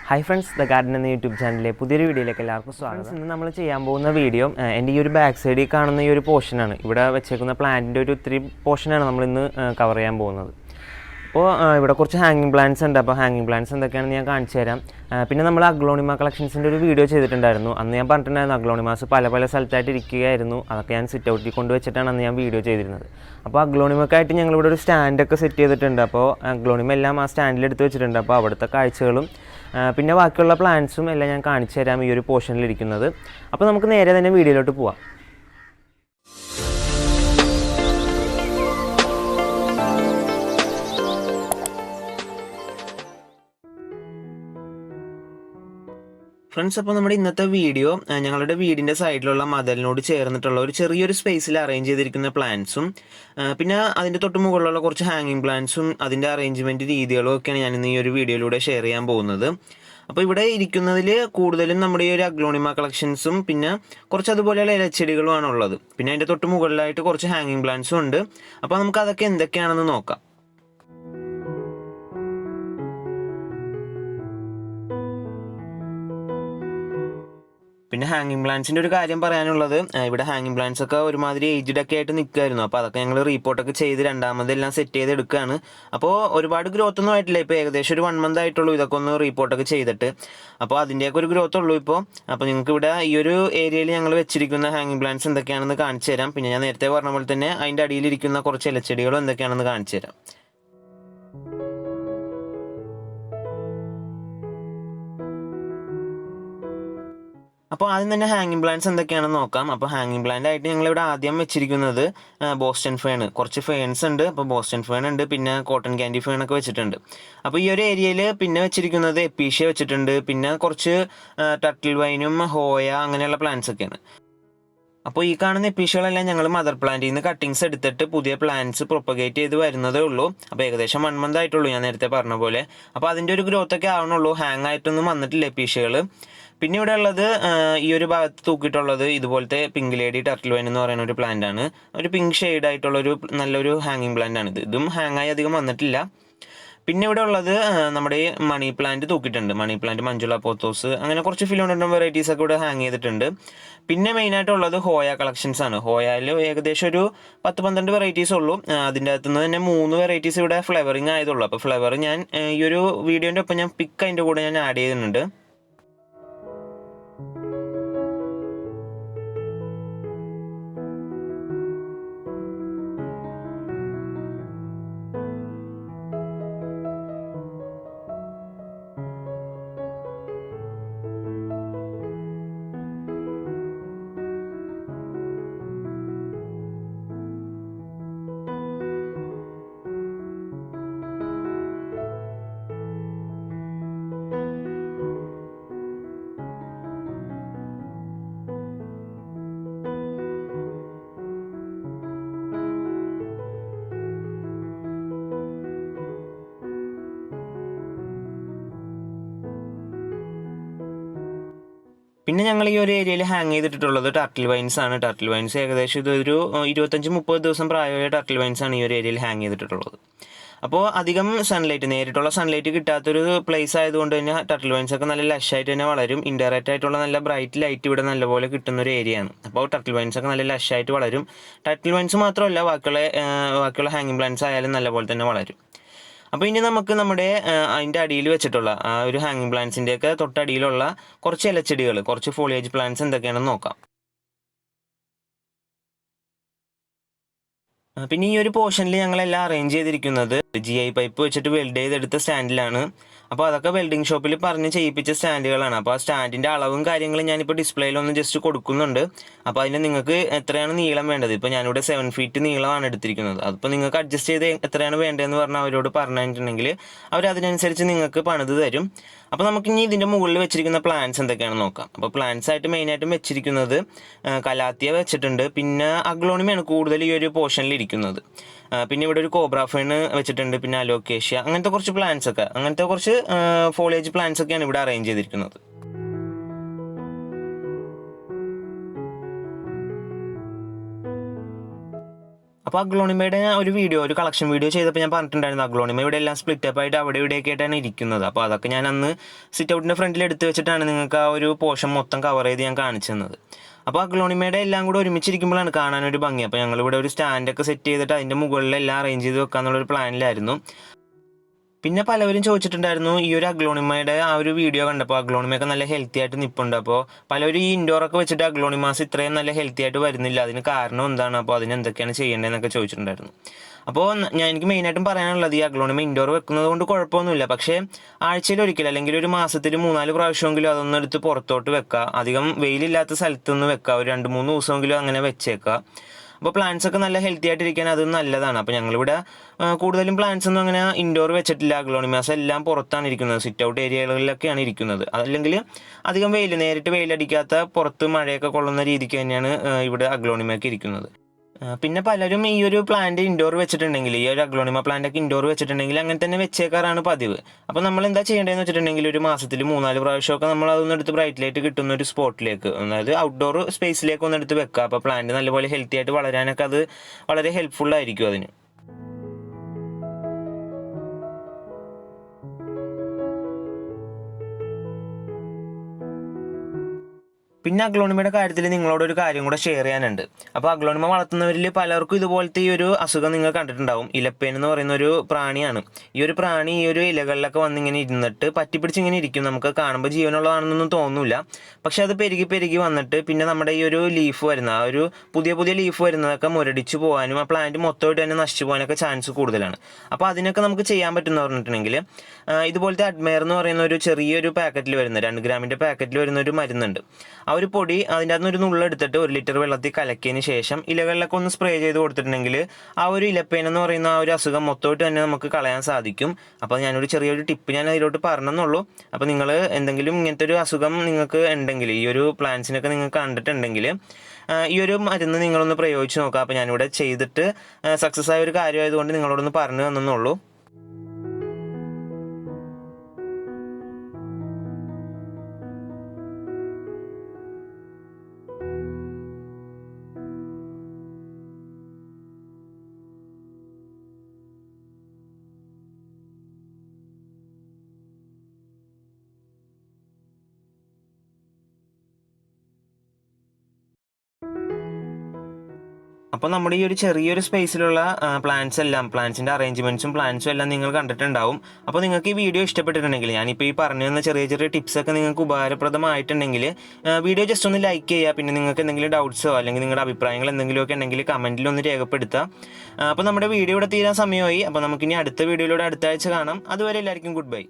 Hi friends, the Garden എന്ന YouTube ചാനലിലെ പുതിയൊരു വീഡിയോയിലേക്ക് എല്ലാവർക്കും സ്വാഗതം. ഇന്ന് നമ്മൾ ചെയ്യാൻ പോകുന്ന വീഡിയോ എൻ്റെ ഈ ഒരു ബാക്ക് സൈഡിൽ കാണുന്ന ഈ ഒരു പോർഷനാണ്. ഇവിടെ വെച്ചേക്കുന്ന പ്ലാന്റിൻ്റെ ഒരു ഇത്തിരി പോർഷനാണ് നമ്മളിന്ന് കവർ ചെയ്യാൻ പോകുന്നത്. അപ്പോൾ ഇവിടെ കുറച്ച് ഹാങ്ങിങ് പ്ലാന്റ്സ് ഉണ്ട്. അപ്പോൾ ഹാങ്ങിങ് പ്ലാന്റ്സ് എന്തൊക്കെയാണെന്ന് ഞാൻ കാണിച്ചു തരാം. പിന്നെ നമ്മൾ അഗ്ലോണിമ കളക്ഷൻസിൻ്റെ ഒരു വീഡിയോ ചെയ്തിട്ടുണ്ടായിരുന്നു. അന്ന് ഞാൻ പറഞ്ഞിട്ടുണ്ടായിരുന്നു അഗ്ലോണിമാസ് പല സ്ഥലത്തായിട്ട് ഇരിക്കുകയായിരുന്നു. അതൊക്കെ ഞാൻ സിറ്റ് ഔട്ടിൽ കൊണ്ടുവച്ചിട്ടാണ് അന്ന് ഞാൻ വീഡിയോ ചെയ്തിരുന്നത്. അപ്പോൾ അഗ്ലോണിമക്കായിട്ട് ഞങ്ങളിവിടെ ഒരു സ്റ്റാൻഡൊക്കെ സെറ്റ് ചെയ്തിട്ടുണ്ട്. അപ്പോൾ അഗ്ലോണിമ എല്ലാം ആ സ്റ്റാൻഡിൽ എടുത്ത് വെച്ചിട്ടുണ്ട്. അപ്പോൾ അവിടുത്തെ കാഴ്ചകളും പിന്നെ ബാക്കിയുള്ള പ്ലാന്റ്സും എല്ലാം ഞാൻ കാണിച്ചു തരാം ഈ ഒരു പോർഷനിലിരിക്കുന്നത്. അപ്പോൾ നമുക്ക് നേരെ തന്നെ വീഡിയോയിലോട്ട് പോവാം. ഫ്രണ്ട്സ്, അപ്പോൾ നമ്മുടെ ഇന്നത്തെ വീഡിയോ ഞങ്ങളുടെ വീടിൻ്റെ സൈഡിലുള്ള മതിലിനോട് ചേർന്നിട്ടുള്ള ഒരു ചെറിയൊരു സ്പേസിൽ അറേഞ്ച് ചെയ്തിരിക്കുന്ന പ്ലാന്റ്സും പിന്നെ അതിൻ്റെ തൊട്ട് മുകളിലുള്ള കുറച്ച് ഹാങ്ങിങ് പ്ലാന്റ്സും അതിൻ്റെ അറേഞ്ച്മെൻറ്റ് രീതികളും ഒക്കെയാണ് ഞാൻ ഇന്ന് ഈ ഒരു വീഡിയോയിലൂടെ ഷെയർ ചെയ്യാൻ പോകുന്നത്. അപ്പോൾ ഇവിടെ ഇരിക്കുന്നതിൽ കൂടുതലും നമ്മുടെ ഈ ഒരു അഗ്ലോണിമ കളക്ഷൻസും പിന്നെ കുറച്ച് അതുപോലെയുള്ള ഇലച്ചെടികളുമാണ് ഉള്ളത്. പിന്നെ അതിൻ്റെ തൊട്ട് മുകളിലായിട്ട് കുറച്ച് ഹാങ്ങിങ് പ്ലാന്റ്സും ഉണ്ട്. അപ്പോൾ നമുക്ക് അതൊക്കെ എന്തൊക്കെയാണെന്ന് നോക്കാം. പിന്നെ ഹാങ്ങിങ് പ്ലാന്റ്സിൻ്റെ ഒരു കാര്യം പറയാനുള്ളത്, ഇവിടെ ഹാങ്ങിങ് പ്ലാന്റ്സ് ഒക്കെ ഒരുമാതിരി ഏജ്ഡ് ഒക്കെ ആയിട്ട് നിൽക്കുമായിരുന്നു. അപ്പോൾ അതൊക്കെ ഞങ്ങൾ റീപ്പോർട്ടൊക്കെ ചെയ്ത് രണ്ടാമതെല്ലാം സെറ്റ് ചെയ്ത് എടുക്കുകയാണ്. അപ്പോൾ ഒരുപാട് ഗ്രോത്ത് ഒന്നും ആയിട്ടില്ല. ഇപ്പോൾ ഏകദേശം ഒരു 1 month ആയിട്ടുള്ളൂ ഇതൊക്കെ ഒന്ന് റീപ്പോർട്ടൊക്കെ ചെയ്തിട്ട്. അപ്പോൾ അതിൻ്റെയൊക്കെ ഒരു ഗ്രോത്ത് ഉള്ളൂ ഇപ്പോൾ. അപ്പോൾ നിങ്ങൾക്ക് ഇവിടെ ഈ ഒരു ഏരിയയിൽ ഞങ്ങൾ വെച്ചിരിക്കുന്ന ഹാങ്ങിങ് പ്ലാന്റ്സ് എന്തൊക്കെയാണെന്ന് കാണിച്ചു തരാം. പിന്നെ ഞാൻ നേരത്തെ പറഞ്ഞ പോലെ തന്നെ അതിൻ്റെ അടിയിലിരിക്കുന്ന കുറച്ച് ഇലച്ചെടികളും എന്തൊക്കെയാണെന്ന് കാണിച്ചു തരാം. അപ്പോൾ ആദ്യം തന്നെ ഹാങ്ങിങ് പ്ലാന്റ്സ് എന്തൊക്കെയാണെന്ന് നോക്കാം. അപ്പോൾ ഹാങ്ങിങ് പ്ലാന്റ് ആയിട്ട് ഞങ്ങളിവിടെ ആദ്യം വെച്ചിരിക്കുന്നത് ബോസ്റ്റൺ ഫേൺ, കുറച്ച് ഫേൺസ് ഉണ്ട്. അപ്പോൾ ബോസ്റ്റൺ ഫേൺ ഉണ്ട്, പിന്നെ കോട്ടൺ ക്യാൻഡി ഫേൺ ഒക്കെ വെച്ചിട്ടുണ്ട്. അപ്പോൾ ഈ ഒരു ഏരിയയിൽ പിന്നെ വെച്ചിരിക്കുന്നത് എപ്പീഷ്യ വെച്ചിട്ടുണ്ട്, പിന്നെ കുറച്ച് ടർട്ടിൽ വൈനും ഹോയ അങ്ങനെയുള്ള പ്ലാന്റ്സ് ഒക്കെയാണ്. അപ്പോൾ ഈ കാണുന്ന എപ്പീഷ്യകളെല്ലാം ഞങ്ങൾ മദർ പ്ലാന്റിൽ നിന്ന് കട്ടിങ്സ് എടുത്തിട്ട് പുതിയ പ്ലാന്റ്സ് പ്രൊപ്പഗേറ്റ് ചെയ്ത് വരുന്നതേ ഉള്ളൂ. അപ്പോൾ ഏകദേശം 1 month ആയിട്ടുള്ളൂ ഞാൻ നേരത്തെ പറഞ്ഞ പോലെ. അപ്പോൾ അതിൻ്റെ ഒരു ഗ്രോത്ത് ഒക്കെ ആവണുള്ളൂ, ഹാങ് ആയിട്ടൊന്നും വന്നിട്ടില്ല എപ്പീഷ്യകൾ. പിന്നെ ഇവിടെ ഉള്ളത് ഈ ഒരു ഭാഗത്ത് തൂക്കിയിട്ടുള്ളത് ഇതുപോലത്തെ പിങ്ക് ലേഡി ടർട്ടിൽ വൈൻ എന്ന് പറയുന്ന ഒരു പ്ലാന്റ് ആണ്. ഒരു പിങ്ക് ഷെയ്ഡ് ആയിട്ടുള്ളൊരു നല്ലൊരു ഹാങ്ങിങ് പ്ലാന്റ് ആണ്. ഇതും ഹാങ് ആയി അധികം വന്നിട്ടില്ല. പിന്നെ ഇവിടെ ഉള്ളത് നമ്മുടെ മണി പ്ലാന്റ് തൂക്കിയിട്ടുണ്ട്. മണി പ്ലാന്റ്, മഞ്ജുള പോത്തോസ്, അങ്ങനെ കുറച്ച് ഫിലോഡൻഡ്രം വെറൈറ്റീസ് ഒക്കെ ഇവിടെ ഹാങ് ചെയ്തിട്ടുണ്ട്. പിന്നെ മെയിനായിട്ടുള്ളത് ഹോയ കളക്ഷൻസ് ആണ്. ഹോയയിൽ ഏകദേശം ഒരു 10-12 വെറൈറ്റീസ് ഉള്ളൂ. അതിൻ്റെ അകത്തുനിന്ന് തന്നെ 3 വെറൈറ്റീസ് ഇവിടെ ഫ്ലവറിങ് ആയതുള്ളൂ. അപ്പോൾ ഫ്ലവർ ഞാൻ ഈ ഒരു വീഡിയോൻ്റെ ഒപ്പം ഞാൻ പിക്ക് അതിൻ്റെ കൂടെ ഞാൻ ആഡ് ചെയ്തിട്ടുണ്ട്. പിന്നെ ഞങ്ങൾ ഈ ഒരു ഏരിയയിൽ ഹാങ് ചെയ്തിട്ടുള്ളത് ടർട്ടിൽ വൈൻസ് ആണ്. ടർട്ടിൽ വൈൻസ് ഏകദേശം ഇതൊരു 25-30 ദിവസം പ്രായമായ ടർട്ടിൽ വൈൻസ് ആണ് ഈ ഒരു ഏരിയയിൽ ഹാങ് ചെയ്തിട്ടുള്ളത്. അപ്പോൾ അധികം സൺലൈറ്റ്, നേരിട്ടുള്ള സൺലൈറ്റ് കിട്ടാത്തൊരു പ്ലേസ് ആയതുകൊണ്ട് തന്നെ ടർട്ടിൽ വൈൻസ് ഒക്കെ നല്ല ലഷായിട്ട് തന്നെ വളരും. ഇൻഡയറക്റ്റ് ആയിട്ടുള്ള നല്ല ബ്രൈറ്റ് ലൈറ്റ് ഇവിടെ നല്ലപോലെ കിട്ടുന്ന ഒരു ഏരിയയാണ്. അപ്പോൾ ടർട്ടിൽ വൈൻസ് ഒക്കെ നല്ല ലഷായിട്ട് വളരും. ടർട്ടിൽ വൈൻസ് മാത്രമല്ല ബാക്കിയുള്ള ഹാങ്ങിങ് പ്ലാന്റ്സ് ആയാലും നല്ലപോലെ തന്നെ വളരും. അപ്പോൾ ഇനി നമുക്ക് നമ്മുടെ അതിൻ്റെ അടിയിൽ വെച്ചിട്ടുള്ള ആ ഒരു ഹാങ്ങിങ് പ്ലാന്റ്സിൻ്റെയൊക്കെ തൊട്ടടിയിലുള്ള കുറച്ച് ഇലച്ചെടികൾ, കുറച്ച് ഫോളിയേജ് പ്ലാന്റ്സ് എന്തൊക്കെയാണെന്ന് നോക്കാം. പിന്നെ ഈ ഒരു പോർഷനിൽ ഞങ്ങളെല്ലാം അറേഞ്ച് ചെയ്തിരിക്കുന്നത് GI പൈപ്പ് വെച്ചിട്ട് വെൽഡ് ചെയ്തെടുത്ത സ്റ്റാൻഡിലാണ്. അപ്പോൾ അതൊക്കെ വെൽഡിങ് ഷോപ്പിൽ പറഞ്ഞ് ചെയ്യിപ്പിച്ച സ്റ്റാൻഡുകളാണ്. അപ്പോൾ ആ സ്റ്റാൻഡിൻ്റെ അളവും കാര്യങ്ങളും ഞാനിപ്പോൾ ഡിസ്പ്ലേയിലൊന്ന് ജസ്റ്റ് കൊടുക്കുന്നുണ്ട്. അപ്പോൾ അതിന് നിങ്ങൾക്ക് എത്രയാണ് നീളം വേണ്ടത്, ഇപ്പോൾ ഞാനിവിടെ 7 feet നീളമാണ് എടുത്തിരിക്കുന്നത്. അതിപ്പോൾ നിങ്ങൾക്ക് അഡ്ജസ്റ്റ് ചെയ്ത് എത്രയാണ് വേണ്ടതെന്ന് പറഞ്ഞാൽ അവരോട് പറഞ്ഞിട്ടുണ്ടെങ്കിൽ അവർ അതിനനുസരിച്ച് നിങ്ങൾക്ക് പണിത് തരും. അപ്പോൾ നമുക്കിനി ഇതിൻ്റെ മുകളിൽ വെച്ചിരിക്കുന്ന പ്ലാന്റ്സ് എന്തൊക്കെയാണെന്ന് നോക്കാം. അപ്പോൾ പ്ലാന്റ്സ് ആയിട്ട് മെയിനായിട്ടും വെച്ചിരിക്കുന്നത് കലാത്തിയ വെച്ചിട്ടുണ്ട്, പിന്നെ അഗ്ലോണിമയാണ് കൂടുതൽ ഈ ഒരു പോർഷനിൽ ഇരിക്കുന്നത്. പിന്നെ ഇവിടെ ഒരു കോബ്ര ഫേൺ വെച്ചിട്ടുണ്ട്, പിന്നെ അലോക്കേഷ്യ, അങ്ങനത്തെ കുറച്ച് പ്ലാന്റ്സ് ഒക്കെ, അങ്ങനത്തെ കുറച്ച് ഫോളിയേജ് പ്ലാന്റ്സ് ഒക്കെയാണ് ഇവിടെ അറേഞ്ച് ചെയ്തിരിക്കുന്നത്. അപ്പോൾ അപ്പോൾ അഗ്ലോണിമയുടെ ഒരു കളക്ഷൻ വീഡിയോ ചെയ്തപ്പോൾ ഞാൻ പറഞ്ഞിട്ടുണ്ടായിരുന്നു അഗ്ലോണിമ ഇവിടെ എല്ലാം സ്പ്ലിറ്റപ്പ് ആയിട്ട് അവിടെ ഇവിടെയൊക്കെ ആയിട്ടാണ് ഇരിക്കുന്നത്. അപ്പോൾ അതൊക്കെ ഞാൻ അന്ന് സിറ്റ് ഔട്ടിൻ്റെ ഫ്രണ്ടിൽ എടുത്ത് വെച്ചിട്ടാണ് നിങ്ങൾക്ക് ആ ഒരു പോർഷൻ മൊത്തം കവർ ചെയ്ത് ഞാൻ കാണിച്ചു തന്നത്. അപ്പോൾ അഗ്ലോണിമയുടെ എല്ലാം കൂടെ ഒരുമിച്ചിരിക്കുമ്പോഴാണ് കാണാനൊരു ഭംഗി. അപ്പോൾ ഞങ്ങളിവിടെ ഒരു സ്റ്റാൻഡൊക്കെ സെറ്റ് ചെയ്തിട്ട് അതിൻ്റെ മുകളിലെല്ലാം അറേഞ്ച് ചെയ്ത് വെക്കാന്നുള്ളൊരു പ്ലാനിലായിരുന്നു. പിന്നെ പലവരും ചോദിച്ചിട്ടുണ്ടായിരുന്നു ഈ ഒരു അഗ്ലോണിമയുടെ ആ ഒരു വീഡിയോ കണ്ടപ്പോൾ അഗ്ലോണിമയൊക്കെ നല്ല ഹെൽത്തി ആയിട്ട് നിൽപ്പുണ്ട്. അപ്പോൾ പലവരും ഈ ഇൻഡോറൊക്കെ വെച്ചിട്ട് അഗ്ലോണിമാസ് ഇത്രയും നല്ല ഹെൽത്തി ആയിട്ട് വരുന്നില്ല, അതിന് കാരണം എന്താണ്, അപ്പോൾ അതിന് എന്തൊക്കെയാണ് ചെയ്യേണ്ടതെന്നൊക്കെ ചോദിച്ചിട്ടുണ്ടായിരുന്നു. അപ്പോൾ എനിക്ക് മെയിനായിട്ടും പറയാനുള്ളത് ഈ അഗ്ലോണിമ ഇൻഡോർ വെക്കുന്നത് കൊണ്ട് കുഴപ്പമൊന്നുമില്ല. പക്ഷേ ആഴ്ചയിൽ ഒരിക്കലും അല്ലെങ്കിൽ ഒരു മാസത്തിൽ 3-4 പ്രാവശ്യമെങ്കിലും അതൊന്നും എടുത്ത് പുറത്തോട്ട് വെക്കുക. അധികം വെയിലില്ലാത്ത സ്ഥലത്തുനിന്ന് വെക്കുക. ഒരു 2-3 ദിവസമെങ്കിലും അങ്ങനെ വെച്ചേക്കുക. അപ്പോൾ പ്ലാന്റ്സ് ഒക്കെ നല്ല ഹെൽത്തി ആയിട്ടിരിക്കാൻ അത് നല്ലതാണ്. അപ്പോൾ ഞങ്ങളിവിടെ കൂടുതലും പ്ലാന്റ്സ് ഒന്നും അങ്ങനെ ഇൻഡോർ വെച്ചിട്ടില്ല. അഗ്ലോണിമാസ് എല്ലാം പുറത്താണ് ഇരിക്കുന്നത്, സിറ്റ് ഔട്ട് ഏരിയകളിലൊക്കെയാണ് ഇരിക്കുന്നത്. അതല്ലെങ്കിൽ അധികം നേരിട്ട് വെയിലടിക്കാത്ത പുറത്ത് മഴയൊക്കെ കൊള്ളുന്ന രീതിക്ക് തന്നെയാണ് ഇവിടെ അഗ്ലോണിമയൊക്കെ ഇരിക്കുന്നത്. പിന്നെ പലരും ഈ ഒരു പ്ലാന്റ് ഇൻഡോർ വെച്ചിട്ടുണ്ടെങ്കിൽ, ഈ ഒരു അഗ്ലോണിമ പ്ലാന്റൊക്കെ ഇൻഡോർ വെച്ചിട്ടുണ്ടെങ്കിൽ അങ്ങനെ തന്നെ വെച്ചേക്കാറാണ് പതിവ്. അപ്പോൾ നമ്മൾ എന്താ ചെയ്യേണ്ടതെന്ന് വെച്ചിട്ടുണ്ടെങ്കിൽ ഒരു മാസത്തിൽ 3-4 പ്രാവശ്യമൊക്കെ നമ്മൾ അതൊന്നും എടുത്ത് ബ്രൈറ്റ് ലൈറ്റ് കിട്ടുന്ന ഒരു സ്പോട്ടിലേക്ക്, അതായത് ഔട്ട്ഡോർ സ്പേസിലേക്ക് ഒന്ന് എടുത്ത് വെക്കുക. അപ്പോൾ പ്ലാന്റ് നല്ലപോലെ ഹെൽത്തി ആയിട്ട് വളരാനൊക്കെ അത് വളരെ ഹെൽപ്ഫുൾ ആയിരിക്കും അതിന്. പിന്നെ അഗ്ലോണിമയുടെ കാര്യത്തിൽ നിങ്ങളോടൊരു കാര്യം കൂടെ ഷെയർ ചെയ്യാനുണ്ട്. അപ്പോൾ അഗ്ലോണിമ വളർത്തുന്നവരിൽ പലർക്കും ഇതുപോലത്തെ ഈ ഒരു അസുഖം നിങ്ങൾ കണ്ടിട്ടുണ്ടാവും. ഇലപ്പേൻ എന്ന് പറയുന്ന ഒരു പ്രാണിയാണ്. ഈ ഒരു പ്രാണി ഈ ഒരു ഇലകളിലൊക്കെ വന്നിങ്ങനെ ഇരുന്നിട്ട് പറ്റിപ്പിടിച്ചിങ്ങനെ ഇരിക്കും. നമുക്ക് കാണുമ്പോൾ ജീവനുള്ളതാണെന്നൊന്നും തോന്നില്ല. പക്ഷെ അത് പെരുകി വന്നിട്ട് പിന്നെ നമ്മുടെ ഈ ഒരു ലീഫ് വരുന്ന ആ ഒരു പുതിയ ലീഫ് വരുന്നതൊക്കെ മുരടിച്ചു പോകാനും ആ പ്ലാന്റ് മൊത്തമായിട്ട് തന്നെ നശിച്ചു പോകാനൊക്കെ ചാൻസ് കൂടുതലാണ്. അപ്പോൾ അതിനൊക്കെ നമുക്ക് ചെയ്യാൻ പറ്റുമെന്ന് പറഞ്ഞിട്ടുണ്ടെങ്കിൽ ഇതുപോലത്തെ അഡ്മയർ എന്ന് പറയുന്ന ഒരു ചെറിയൊരു പാക്കറ്റിൽ വരുന്ന 2 ഗ്രാമിൻ്റെ പാക്കറ്റിൽ വരുന്ന ഒരു മരുന്നുണ്ട്. ആ ഒരു പൊടി അതിൻ്റെ അകത്ത് ഒരു നുള്ളെടുത്തിട്ട് 1 ലിറ്റർ വെള്ളത്തിൽ കലക്കിയതിന് ശേഷം ഇലകളിലൊക്കെ ഒന്ന് സ്പ്രേ ചെയ്ത് കൊടുത്തിട്ടുണ്ടെങ്കിൽ ആ ഒരു ഇലപ്പേൻ എന്ന് പറയുന്ന ആ ഒരു അസുഖം മൊത്തമായിട്ട് തന്നെ നമുക്ക് കളയാൻ സാധിക്കും. അപ്പോൾ ഞാനൊരു ചെറിയൊരു ടിപ്പ് ഞാൻ അതിലോട്ട് പറഞ്ഞെന്നുള്ളൂ. അപ്പോൾ നിങ്ങൾ എന്തെങ്കിലും ഇങ്ങനത്തെ ഒരു അസുഖം നിങ്ങൾക്ക് ഉണ്ടെങ്കിൽ, ഈ ഒരു പ്ലാന്റ്സിനൊക്കെ നിങ്ങൾക്ക് കണ്ടിട്ടുണ്ടെങ്കിൽ ഈ ഒരു മരുന്ന് നിങ്ങളൊന്ന് പ്രയോഗിച്ച് നോക്കുക. അപ്പോൾ ഞാനിവിടെ ചെയ്തിട്ട് സക്സസ് ആയ ഒരു കാര്യമായതുകൊണ്ട് നിങ്ങളോടൊന്ന് പറഞ്ഞു തന്നെന്നുള്ളൂ. അപ്പോൾ നമ്മുടെ ഈ ഒരു ചെറിയൊരു സ്പേസിലുള്ള പ്ലാന്റ്സിൻ്റെ അറേഞ്ച്മെൻറ്റ്സും പ്ലാന്റ്സും എല്ലാം നിങ്ങൾ കണ്ടിട്ടുണ്ടാവും. അപ്പോൾ നിങ്ങൾക്ക് ഈ വീഡിയോ ഇഷ്ടപ്പെട്ടിട്ടുണ്ടെങ്കിൽ, ഞാനിപ്പോൾ ഈ പറഞ്ഞു തന്ന ചെറിയ ടിപ്സൊക്കെ നിങ്ങൾക്ക് ഉപകാരപ്രദമായിട്ടുണ്ടെങ്കിൽ വീഡിയോ ജസ്റ്റ് ഒന്ന് ലൈക്ക് ചെയ്യുക. പിന്നെ നിങ്ങൾക്ക് എന്തെങ്കിലും ഡൗട്ട്സോ അല്ലെങ്കിൽ നിങ്ങളുടെ അഭിപ്രായങ്ങൾ എന്തെങ്കിലുമൊക്കെ ഉണ്ടെങ്കിൽ കമൻറ്റിൽ ഒന്ന് രേഖപ്പെടുത്തുക. അപ്പോൾ നമ്മുടെ വീഡിയോ ഇവിടെ തീരാൻ സമയമായി. അപ്പോൾ നമുക്കിനി അടുത്ത വീഡിയോയിലൂടെ അടുത്ത ആഴ്ച കാണാം. അതുവരെ എല്ലാവർക്കും ഗുഡ് ബൈ.